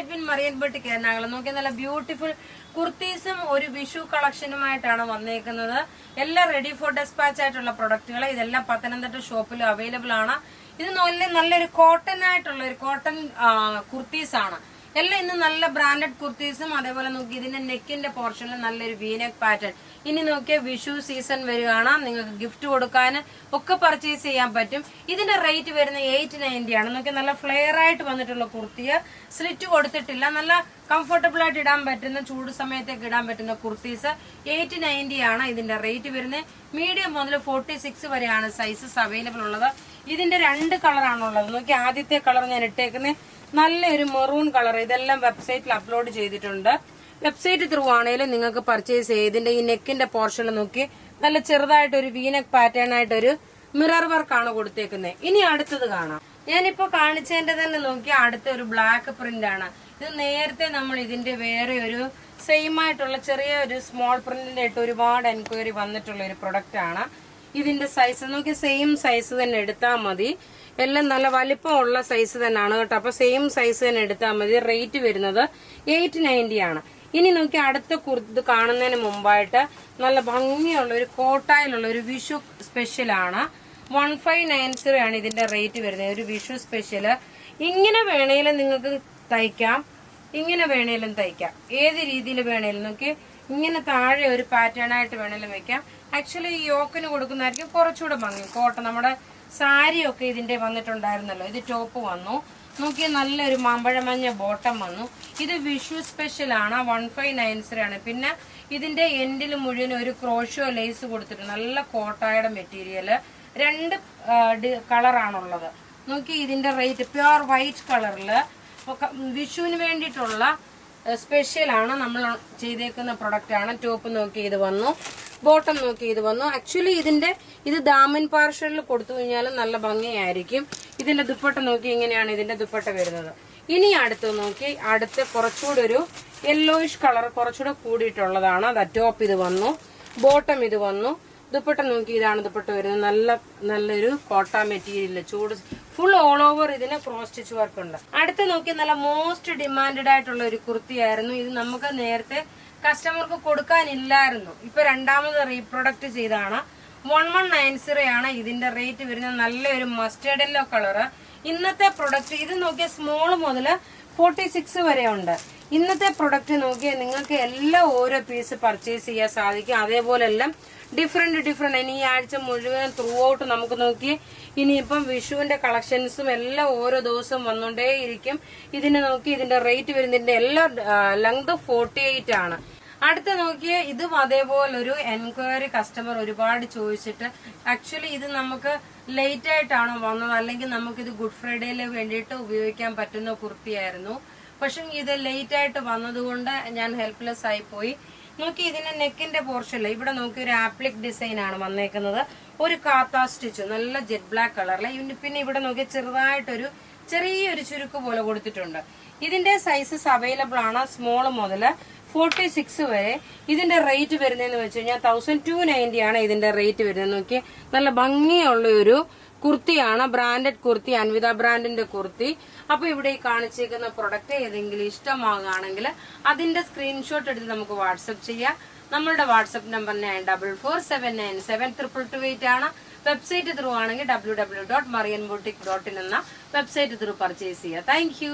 Edwin മറിയൻ batik Ernakulam. നോക്കിയാൽ നല്ല beautiful കുർത്തീസും ഒരു വിഷു കളക്ഷനുമായിട്ടാണ് വന്നേക്കുന്നത്. എല്ലാം റെഡി ഫോർ ഡെസ്പാച്ച് ആയിട്ടുള്ള പ്രൊഡക്റ്റുകൾ. ഇതെല്ലാം പത്തനംതിട്ട ഷോപ്പിൽ അവൈലബിൾ ആണ്. ഇത് നല്ലൊരു കോട്ടൺ ആയിട്ടുള്ള ഒരു കോട്ടൺ കുർത്തീസ് ആണ്. എല്ലാം ഇന്ന് നല്ല ബ്രാൻഡഡ് കുർത്തീസും. അതേപോലെ നോക്കി ഇതിന്റെ നെക്കിന്റെ പോർഷനിൽ നല്ലൊരു വീനെക്ക് പാറ്റേൺ. ഇനി നോക്കിയ വിഷു സീസൺ വരികയാണ്. നിങ്ങൾക്ക് ഗിഫ്റ്റ് കൊടുക്കാൻ ഒക്കെ പർച്ചേസ് ചെയ്യാൻ പറ്റും. ഇതിന്റെ റേറ്റ് വരുന്നത് 890 ആണ്. നോക്കിയാൽ നല്ല ഫ്ലെയർ ആയിട്ട് വന്നിട്ടുള്ള കുർത്തിയ, സ്ലിറ്റ് കൊടുത്തിട്ടില്ല. നല്ല കംഫർട്ടബിൾ ആയിട്ട് ഇടാൻ പറ്റുന്ന, ചൂട് സമയത്തേക്ക് ഇടാൻ പറ്റുന്ന കുർത്തീസ് 890 ആണ് ഇതിന്റെ റേറ്റ് വരുന്നത്. മീഡിയം മുതൽ 46 വരെയാണ് സൈസസ് അവൈലബിൾ ഉള്ളത്. ഇതിന്റെ 2 കളറാണുള്ളത്. നോക്കി ആദ്യത്തെ കളർ ഞാൻ ഇട്ടേക്കുന്നത് നല്ലൊരു മെറൂൺ കളർ. ഇതെല്ലാം വെബ്സൈറ്റിൽ അപ്ലോഡ് ചെയ്തിട്ടുണ്ട്. വെബ്സൈറ്റ് ത്രൂ ആണെങ്കിലും നിങ്ങൾക്ക് പർച്ചേസ് ചെയ്യാം. ഇതിന്റെ ഈ നെക്കിന്റെ പോർഷനിൽ നോക്കി നല്ല ചെറുതായിട്ട് ഒരു വീനെക്ക് പാറ്റേൺ ആയിട്ട് ഒരു മിറർ വർക്ക് ആണ് കൊടുത്തേക്കുന്നത്. ഇനി അടുത്തത് കാണാം. ഞാനിപ്പോ കാണിച്ചതിന്റെ തന്നെ നോക്കി അടുത്ത ഒരു ബ്ലാക്ക് പ്രിന്റ് ആണ്. ഇത് നേരത്തെ നമ്മൾ ഇതിന്റെ വേറെ ഒരു സെയിം ആയിട്ടുള്ള ചെറിയ ഒരു സ്മോൾ പ്രിന്റിന്റെ ആയിട്ട് ഒരുപാട് എൻക്വയറി വന്നിട്ടുള്ള ഒരു പ്രൊഡക്റ്റ് ആണ്. ഇതിന്റെ സൈസ് നോക്കി സെയിം സൈസ് തന്നെ എടുത്താൽ മതി. എല്ലാം നല്ല വലിപ്പമുള്ള സൈസ് തന്നെയാണ് കേട്ടോ. അപ്പൊ സെയിം സൈസ് തന്നെ എടുത്താൽ മതി. റേറ്റ് വരുന്നത് 890 ആണ്. ഇനി നോക്കി അടുത്ത കുർത്തി കാണുന്നതിന് മുമ്പായിട്ട് നല്ല ഭംഗിയുള്ള ഒരു കോട്ടായിലുള്ള ഒരു വിഷു സ്പെഷ്യൽ ആണ്. 1590 ആണ് ഇതിന്റെ റേറ്റ് വരുന്നത്. ഒരു വിഷു സ്പെഷ്യല്. ഇങ്ങനെ വേണേലും നിങ്ങൾക്ക് തയ്ക്കാം, ഇങ്ങനെ വേണേലും തയ്ക്കാം, ഏത് രീതിയിൽ വേണേലും. നോക്കി ഇങ്ങനെ താഴെ ഒരു പാറ്റേൺ ആയിട്ട് വേണേലും വെക്കാം. ആക്ച്വലി ഈ യോക്കിന് കൊടുക്കുന്നതായിരിക്കും കുറച്ചുകൂടെ ഭംഗി. കോട്ടൺ നമ്മുടെ സാരിയൊക്കെ ഇതിന്റെ വന്നിട്ടുണ്ടായിരുന്നല്ലോ. ഇത് ടോപ്പ് വന്നു. നോക്കിയ നല്ലൊരു മാമ്പഴമഞ്ഞ ബോട്ടം വന്നു. ഇത് വിഷു സ്പെഷ്യൽ ആണ്. 1590 ആണ്. പിന്നെ ഇതിന്റെ എൻഡിൽ മുഴുവൻ ഒരു ക്രോഷോ ലേസ് കൊടുത്തിട്ട് നല്ല കോട്ടായുടെ മെറ്റീരിയല്. 2 കളറാണുള്ളത്. നോക്കി ഇതിന്റെ റേറ്റ് പ്യുവർ വൈറ്റ് കളറില് വിഷുവിന് വേണ്ടിയിട്ടുള്ള സ്പെഷ്യൽ ആണ് നമ്മൾ ചെയ്തേക്കുന്ന പ്രൊഡക്റ്റ് ആണ്. ടോപ്പ് നോക്കി ഇത് വന്നു, ബോട്ടം നോക്കി ഇത് വന്നു. ആക്ച്വലി ഇത് ദാമൻ പാർഷലിൽ കൊടുത്തു കഴിഞ്ഞാലും നല്ല ഭംഗിയായിരിക്കും. ഇതിന്റെ ദുപ്പട്ട നോക്കി ഇങ്ങനെയാണ് ഇതിന്റെ ദുപ്പട്ട വരുന്നത്. ഇനി അടുത്ത് നോക്കി അടുത്ത് കുറച്ചുകൂടെ ഒരു യെല്ലോയിഷ് കളർ കുറച്ചുകൂടെ കൂടിയിട്ടുള്ളതാണ്. ടോപ്പ് ഇത് വന്നു, ബോട്ടം ഇത് വന്നു. ദുപ്പട്ട നോക്കി ഇതാണ് ദുപ്പട്ട വരുന്നത്. നല്ലൊരു കോട്ട മെറ്റീരിയൽ, ചൂട് ഫുൾ ഓൾ ഓവർ ഇതിന് ക്രോസ് സ്റ്റിച്ച് വർക്ക് ഉണ്ട്. അടുത്ത് നോക്കി നല്ല മോസ്റ്റ് ഡിമാൻഡഡ് ആയിട്ടുള്ള ഒരു കുർത്തിയായിരുന്നു. ഇത് നമുക്ക് നേരത്തെ കസ്റ്റമർക്ക് കൊടുക്കാനില്ലായിരുന്നു. ഇപ്പൊ രണ്ടാമത് റീപ്രൊഡക്റ്റ് ചെയ്താണ്. 1190 ആണ് ഇതിന്റെ റേറ്റ് വരുന്നത്. നല്ലൊരു മസ്റ്റേർഡ് യെല്ലോ കളറ്. ഇന്നത്തെ പ്രൊഡക്റ്റ് ഇത് നോക്കിയ സ്മോൾ മുതൽ 46 വരെ ഉണ്ട്. ഇന്നത്തെ പ്രൊഡക്റ്റ് നോക്കിയാൽ നിങ്ങൾക്ക് എല്ലാം ഓരോ പീസ് പർച്ചേസ് ചെയ്യാൻ സാധിക്കും. അതേപോലെ എല്ലാം ഡിഫറെന്റ് ഇനി ഈ ആഴ്ച മുഴുവൻ ത്രൂ ഔട്ട് നമുക്ക് നോക്കി ഇനിയിപ്പം വിഷുവിന്റെ കളക്ഷൻസും എല്ലാം ഓരോ ദിവസവും വന്നുകൊണ്ടേയിരിക്കും. ഇതിന് നോക്കി ഇതിന്റെ റേറ്റ് വരുന്നതിന്റെ എല്ലാ ലെങ്ത് 48 ആണ്. അടുത്ത നോക്കിയ ഇതും അതേപോലൊരു എൻക്വയറി കസ്റ്റമർ ഒരുപാട് ചോദിച്ചിട്ട് ആക്ച്വലി ഇത് നമുക്ക് ലേറ്റ് ആയിട്ടാണോ വന്നത്, അല്ലെങ്കിൽ നമുക്കിത് ഗുഡ് ഫ്രൈഡേയില് വേണ്ടിയിട്ട് ഉപയോഗിക്കാൻ പറ്റുന്ന കുർത്തിയായിരുന്നു. പക്ഷെ ഇത് ലേറ്റ് ആയിട്ട് വന്നതുകൊണ്ട് ഞാൻ ഹെൽപ്ലെസ് ആയി പോയി. നോക്കി ഇതിന്റെ നെക്കിന്റെ പോർഷനിൽ ഇവിടെ നോക്കി ഒരു ആപ്ലിക് ഡിസൈൻ ആണ് വന്നേക്കുന്നത്. ഒരു കാത്ത സ്റ്റിച്ച് നല്ല ജെറ്റ് ബ്ലാക്ക് കളറില്. പിന്നെ ഇവിടെ നോക്കി ചെറുതായിട്ടൊരു ചെറിയൊരു ചുരുക്ക് പോലെ കൊടുത്തിട്ടുണ്ട്. ഇതിന്റെ സൈസസ് അവൈലബിൾ ആണ് സ്മോൾ മുതൽ 46 വരെ. ഇതിന്റെ റേറ്റ് വരുന്നതെന്ന് വെച്ച് കഴിഞ്ഞാൽ 1290 ആണ് ഇതിന്റെ റേറ്റ് വരുന്നത്. നോക്കി നല്ല ഭംഗിയുള്ള ഒരു കുർത്തിയാണ്. ബ്രാൻഡഡ് കുർത്തി, അൻവിത ബ്രാൻഡിന്റെ കുർത്തി. അപ്പൊ ഇവിടെ ഈ കാണിച്ചേക്കുന്ന പ്രൊഡക്റ്റ് ഏതെങ്കിലും ഇഷ്ടമാകുകയാണെങ്കിൽ അതിന്റെ സ്ക്രീൻഷോട്ട് എടുത്ത് നമുക്ക് വാട്സപ്പ് ചെയ്യാം. നമ്മളുടെ വാട്സപ്പ് നമ്പർ 9447972228 ആണ്. വെബ്സൈറ്റ് ത്രൂ ആണെങ്കിൽ www.marianboutique.in എന്ന വെബ്സൈറ്റ് ത്രൂ പർച്ചേസ് ചെയ്യുക. Thank you.